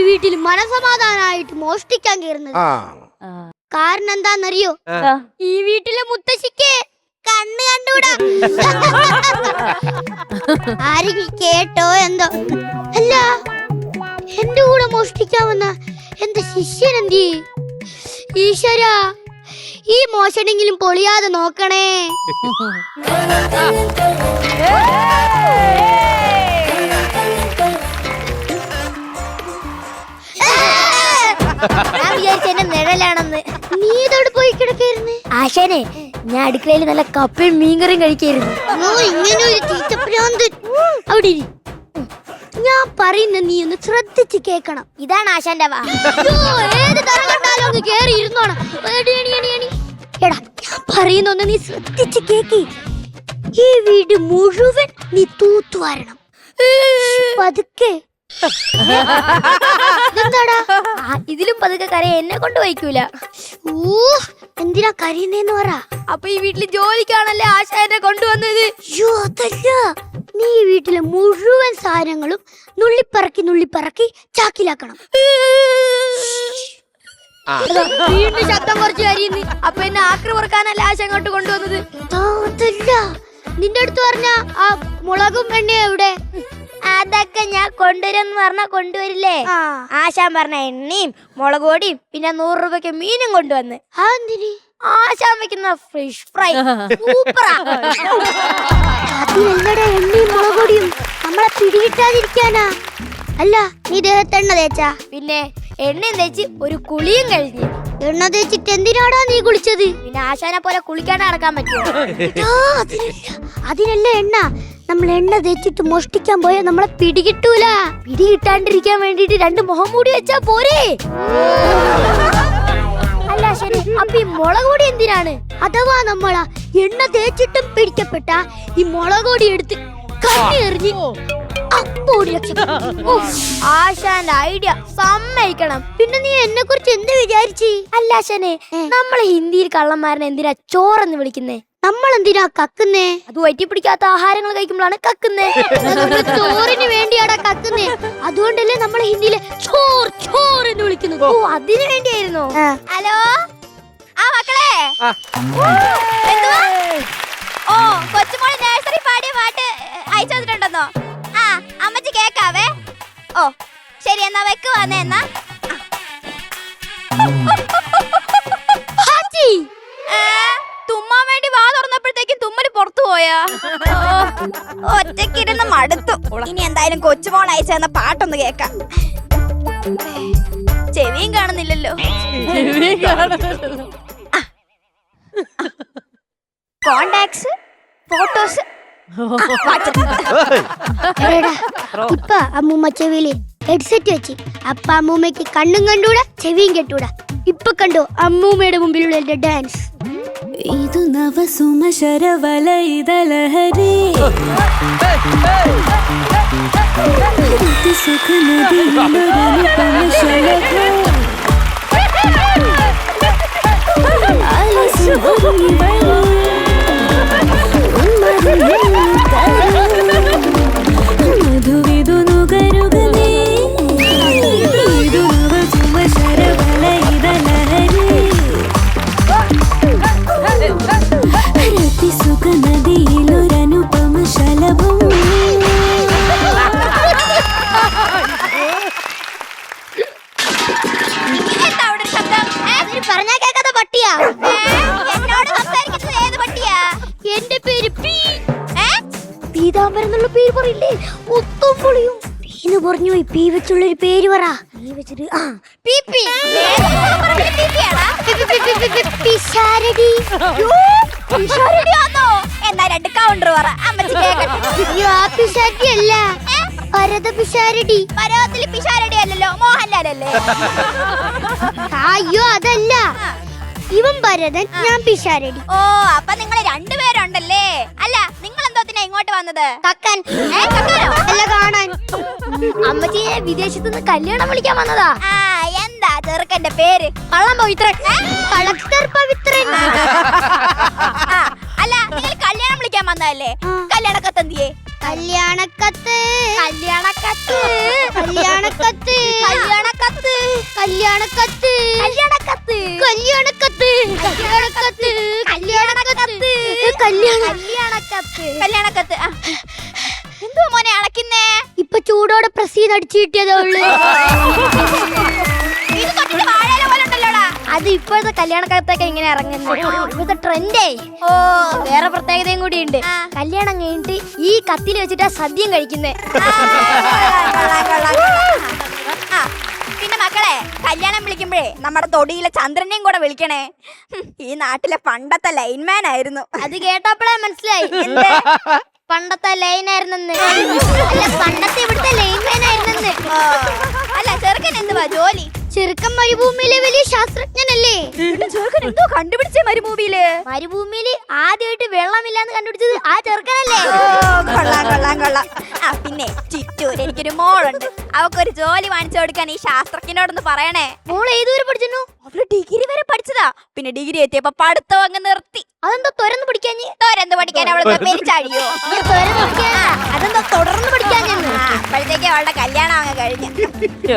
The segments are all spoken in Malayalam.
വീട്ടിൽ മനസമാധാനായിട്ട് മോഷ്ടിക്കാൻ കയറുന്നത്. കാരണം എന്താന്നറിയോ? ഈ വീട്ടിലെ മുത്തശ്ശിക്ക് കണ്ണ് കണ്ടൂടാ. ആരെങ്കിലും കേട്ടോ എന്തോ? അല്ല, എന്റെ കൂടെ മോഷ്ടിക്കാൻ വന്ന എന്റെ ശിഷ്യൻ എന്തി? ഈശ്വരാ, ഈ മോഷണെങ്കിലും പൊളിയാതെ നോക്കണേ. ഞാൻ വിചാരിച്ച എന്നെ നിഴലാണെന്ന്. നീ ഇതോട് പോയി കിടക്കായിരുന്നു? ആശാനെ, ഞാൻ അടുക്കളയിൽ നല്ല കപ്പയും മീൻകറിയും കഴിക്കായിരുന്നു. ഇങ്ങനെ ഒരു തീറ്റപ്രാന്ത്. അവിടെ ഞാൻ പറയുന്ന നീ ഒന്ന് ശ്രദ്ധിച്ച് കേക്കണം. ഇതാണ് ആശാന്റെ വാ. ഏത് തരം കണ്ടാലും ഒന്ന് കേറി ഇരുന്നോണം. എടാ, ഞാൻ പറയുന്നൊന്ന് നീ ശ്രദ്ധിച്ച് കേക്കി. ഈ വീട് മുഴുവൻ നീ തൂത്തുവാരണം. പതുക്കെ. ഇതിലും പതുക്കെ കരയ എന്നെ കൊണ്ട് വയ്ക്കൂല. എന്തിനാ കരയുന്നേന്ന് പറ. അപ്പൊ ഈ വീട്ടില് ജോലിക്കാണല്ലേ ആശാനെ കൊണ്ടുവന്നത്? അതല്ല, നീ ഈ വീട്ടിലെ മുഴുവൻ സാധനങ്ങളും നുള്ളിപ്പറക്കി ചാക്കിലാക്കണം. വീണ്ടും ശബ്ദം കുറച്ച് കരിയുന്നു. അപ്പൊ എന്നെ ആക്രി പറക്കാനല്ല ആശ അങ്ങോട്ട് കൊണ്ടുവന്നത്. അതല്ല, നിന്റെ അടുത്ത് പറഞ്ഞ ആ മുളകും എണ്ണയും എവിടെ? അതൊക്കെ ഞാൻ കൊണ്ടുവരുമെന്ന് പറഞ്ഞാ കൊണ്ടുവരില്ലേ? ആശാൻ പറഞ്ഞ എണ്ണയും മുളക് പൊടിയും പിന്നെ 100 രൂപയ്ക്ക് മീനും കൊണ്ടുവന്ന്. ആശാൻ വെക്കുന്ന ഫിഷ് ഫ്രൈ സൂപ്പറാ. അതിനല്ലടാ എണ്ണയും മുളക് പൊടിയും നമ്മളെ പിടികിട്ടാതിരിക്കാനാ. അല്ല, നീ ദേഹത്ത് എണ്ണ തേച്ചാ? പിന്നെ എണ്ണയും തേച്ച് ഒരു കുളിയും കഴിഞ്ഞ്. എണ്ണ തേച്ചിട്ട് എന്തിനാടാ നീ കുളിച്ചത്? പിന്നെ ആശാനെ പോലെ കുളിക്കാണ്ട് നടക്കാൻ പറ്റുമോ? അതിനല്ല എണ്ണ. നമ്മൾ എണ്ണ തേച്ചിട്ട് മോഷ്ടിക്കാൻ പോയാൽ നമ്മളെ പിടികിട്ടൂല. പിടികിട്ടാണ്ടിരിക്കാൻ വേണ്ടിട്ട് 2 മുഖം മൂടി വെച്ചാ പോരെ? അല്ല ശരി, അപ്പൊ ഈ മുളക് പൊടി എന്തിനാണ്? അഥവാ നമ്മളാ എണ്ണ തേച്ചിട്ടും പിടിക്കപ്പെട്ട ഈ മുളക് പൊടി എടുത്ത് കണ്ണെറിഞ്ഞ് ആശാന്റെ ഐഡിയ സമ്മതിക്കണം. പിന്നെ നീ എന്നെ കുറിച്ച് എന്ത് വിചാരിച്ചു? അല്ല ആശാനെ, നമ്മളെ ഹിന്ദിയിൽ കള്ളന്മാരനെ എന്തിനാ ചോറെന്ന് വിളിക്കുന്നേ? നമ്മൾ എന്തിനാ കക്കുന്നേ? അത് വയറ്റി പിടിക്കാത്ത ആഹാരങ്ങൾ കഴിക്കുമ്പോഴാണ് കക്കുന്നേ. ചോറിന് വേണ്ടിയാടാ കക്കുന്നേ. അതുകൊണ്ടല്ലേ നമ്മളെ ഹിന്ദിയിലെ ചോർ ചോർ എന്ന് വിളിക്കുന്നത്. ഓ, അതിനു വേണ്ടിയായിരുന്നു. ഹലോ ആ മക്കളെ, ഓ കൊച്ചുമോള് നഴ്സറി പാടിയ പാട്ട് അയച്ചു തന്നിട്ടുണ്ടെന്നോ? ആ, അമ്മച്ചി കേക്കാവേ. ഓ ശരി, എന്നാ വെക്കുവാന്നേ. എന്നാ തുമ്മാൻ വേണ്ടി വാ തുറന്നപ്പോഴത്തേക്കും തുമ്മല് പുറത്തു പോയാ? ഒറ്റക്കിരുന്ന് മടുത്തു. ഇനി എന്തായാലും കൊച്ചുമോൾ അയച്ചു തന്ന പാട്ടൊന്ന് കേക്കാം. ചെവിയും കാണുന്നില്ലല്ലോ. Contacts, photos. ഇപ്പൊ അമ്മൂമ്മ ചെവിയില് ഹെഡ്സെറ്റ് വെച്ച്. അപ്പൊ അമ്മൂമ്മക്ക് കണ്ണും കണ്ടൂടാ ചെവിയും കെട്ടൂടാ. ഇപ്പൊ കണ്ടോ അമ്മൂമ്മയുടെ മുമ്പിലുള്ള എന്റെ ഡാൻസ്? ಇದು ನವ ಸುಮಶರ ವಲಯದ ಲಹರಿ ಸುಖ ನದಿ ಮಧುವಿದು ನುಗರುಗನೆ. ಇದು ನವ ಸುಮಶರ ವಲಯದ ಲಹರಿ സുഖ നദിയിലൊരനുപമ ശലഭം. പറഞ്ഞാ കേക്കാത്ത പട്ടിയാ. എന്നോട് സംസാരിക്കുന്നത് ഏത് പട്ടിയാ? എന്റെ പേര് പീതാംബരം എന്നുള്ള പേര് പറയില്ലേ? ഒത്തും പൊളിയും പീന്ന് പറഞ്ഞു. ഈ പീ വെച്ചുള്ളൊരു പേര് പറ. പീ വെച്ചിട്ട് പിഷാരടി. എന്നാ 2 കൗണ്ടർ പറ, അമ്മച്ചി കേക്കട്ടെ. അല്ല, ഭരത പിഷാരടി. ഭരതത്തില് പിഷാരടി അല്ലല്ലോ, മോഹൻലാലല്ലേ? അയ്യോ അതല്ല, ഇവൻ ഭരതൻ, ഞാൻ പിഷാരടി. ഓ, അപ്പൊ നിങ്ങൾ 2 പേരുണ്ടല്ലേ? അല്ല, നിങ്ങൾ എന്തോത്തിനാ ഇങ്ങോട്ട് വന്നത്? കക്കാൻ. അല്ല, കാണാൻ. അമ്മച്ചിയെ വിദേശത്ത് നിന്ന് കല്യാണം വിളിക്കാൻ വന്നതാ. എന്താ ചെറുക്കന്റെ പേര്? കള്ളം പവിത്രൻ. കളക്ടർ പവിത്രൻ. അല്ല, നിങ്ങൾ കല്യാണം വിളിക്കാൻ വന്നതല്ലേ? കല്യാണക്കത്ത് എന്തിയേ? കല്യാണക്കത്ത്. കല്യാണക്കത്ത് കല്യാണക്കത്ത് കല്യാണക്കത്ത് കല്യാണക്കത്ത് കല്യാണക്കത്ത് കല്യാണക്കത്ത് കല്യാണക്കത്ത്. എന്തോ മോനെ അടക്കുന്നേ? ഇപ്പൊ ചൂടോടെ പ്രസ് ചെയ്ത് അടിച്ചു കിട്ടിയതേ ഉള്ളു. അത് ഇപ്പോഴത്തെ കല്യാണക്കാലത്തൊക്കെ ഇങ്ങനെ ഇറങ്ങുന്നത് ഇപ്പോഴത്തെ ട്രെൻഡേ. ഓ വേറെ പ്രത്യേകതയും കൂടി ഉണ്ട്. കല്യാണം കഴിഞ്ഞിട്ട് ഈ കത്തിൽ വെച്ചിട്ടാ സദ്യം കഴിക്കുന്നേ. പിന്നെ മക്കളെ, കല്യാണം വിളിക്കുമ്പോഴേ നമ്മുടെ തൊടിയിലെ ചന്ദ്രനെയും കൂടെ വിളിക്കണേ. ഈ നാട്ടിലെ പണ്ടത്തെ ലൈൻമാൻ ആയിരുന്നു. അത് കേട്ടപ്പോഴേ മനസ്സിലായി പണ്ടത്തെ ലൈൻ ആയിരുന്നെന്ന്. അല്ല, പണ്ടത്തെ ഇവിടുത്തെ ലൈൻമാൻ ആയിരുന്നെന്ന്. അല്ല, ചെറുക്കൻ എന്തുവാ ജോലി? ചെറുക്കൻ മരുഭൂമിയിലെ വലിയ ശാസ്ത്രജ്ഞനല്ലേ? ചെറുക്കൻ എന്തോ കണ്ടുപിടിച്ചേ മരുഭൂമിയില്? മരുഭൂമിയില് ആദ്യമായിട്ട് വെള്ളമില്ലാന്ന് കണ്ടുപിടിച്ചത് ആ ചെറുക്കനല്ലേ? കൊള്ളാം കൊള്ളാം കൊള്ളാം. ആ പിന്നെ ചിറ്റൂര് എനിക്കൊരു മോളുണ്ട്. അവക്കൊരു ജോലി വാങ്ങിച്ചു കൊടുക്കാൻ ഈ ശാസ്ത്രജ്ഞനോടൊന്ന് പറയണേ. മോൾ ഏതുവരെ പഠിച്ചു? അവള് ഡിഗ്രി വരെ പഠിച്ചതാ. പിന്നെ ഡിഗ്രി എത്തിയപ്പോ പഠിത്തം അങ്ങ് നിർത്തി. അതെന്താ തുറന്ന് പഠിക്കാൻ? തോരെന്ത് പഠിക്കാൻ? അവളെ പെരിച്ചഴിയോ? അതെന്താ തുടർന്ന് പഠിക്കാൻ? അപ്പോഴത്തേക്ക് അവളുടെ കല്യാണം അങ്ങ് കഴിഞ്ഞു.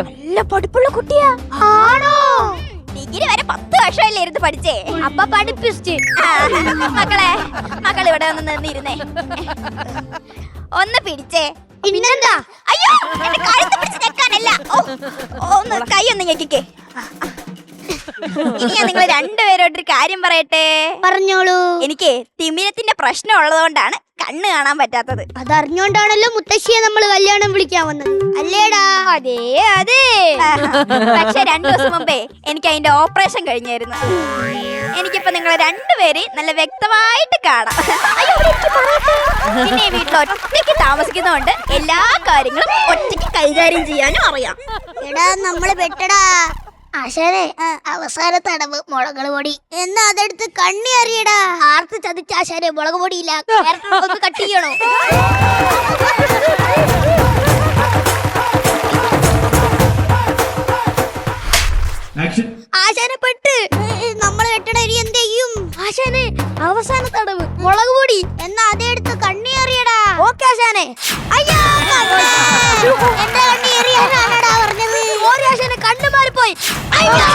നല്ല പഠിപ്പുള്ള കുട്ടിയാ. ആണോ? ഡിഗ്രി വരെ 10 വർഷമല്ലേ ഇരുന്ന് പഠിച്ചേ. അപ്പൊ പഠിപ്പിസ്റ്റ്. മക്കൾ ഇവിടെ ഒന്ന് നിന്നിരുന്നേ. ഒന്ന് പിടിച്ചേ. പിന്നെന്താ? അയ്യോ, എന്റെ കഴുത്ത് പിടിച്ച് ഞെക്കാനല്ല. ഒന്ന് കൈ ഒന്ന് ഞെക്കിക്കേ. ഇനി ഞാൻ നിങ്ങൾ രണ്ടുപേരോട്ടൊരു കാര്യം പറയട്ടെ. പറഞ്ഞോളൂ. എനിക്ക് തിമിരത്തിന്റെ പ്രശ്നം ഉള്ളതുകൊണ്ടാണ് കണ്ണ് കാണാൻ പറ്റാത്തത്. അതറിഞ്ഞോണ്ടാണല്ലോ മുത്തശ്ശിയെ നമ്മൾ കല്യാണം വിളിക്കാൻ വന്നത്, അല്ലേടാ? അതെ അതെ. പക്ഷെ 2 ദിവസം മുമ്പേ എനിക്ക് അതിന്റെ ഓപ്പറേഷൻ കഴിഞ്ഞായിരുന്നു. എനിക്കിപ്പോ നിങ്ങളെ രണ്ടുപേരെ നല്ല വ്യക്തമായിട്ട് കാണാം. പിന്നെ വീട്ടിൽ ഒറ്റയ്ക്ക് താമസിക്കുന്നതുകൊണ്ട് എല്ലാ കാര്യങ്ങളും ഒറ്റയ്ക്ക് കൈകാര്യം ചെയ്യാനും അറിയാം. എടാ, നമ്മള് പെട്ടടാ. ആശാനെ, അവസാന തടവ് മുളക് പൊടി എന്നാ അതെടുത്ത് കണ്ണി അറിയടാ. ആർത്ത് ചതിച്ച ആശാനെ, മുളക് പൊടിയില്ല, ഒന്ന് കട്ട് ചെയ്യണോ? ആശാനെ പെട്ട്. നമ്മള് വെട്ടണ ഇനി എന്ത് ചെയ്യും? ആശാനെ, അവസാന തടവ് മുളക് പൊടി എന്നാ അതെടുത്ത് കണ്ണി അറിയടാ. ഓക്കെ ആശാനെ. അയ്യോ, എന്റെ കണ്ണി എറിയാനാണടാ പറഞ്ഞത്. ഓരോ ആശാനെ കണ്ണു മാറിപ്പോയി. അയ്യോ.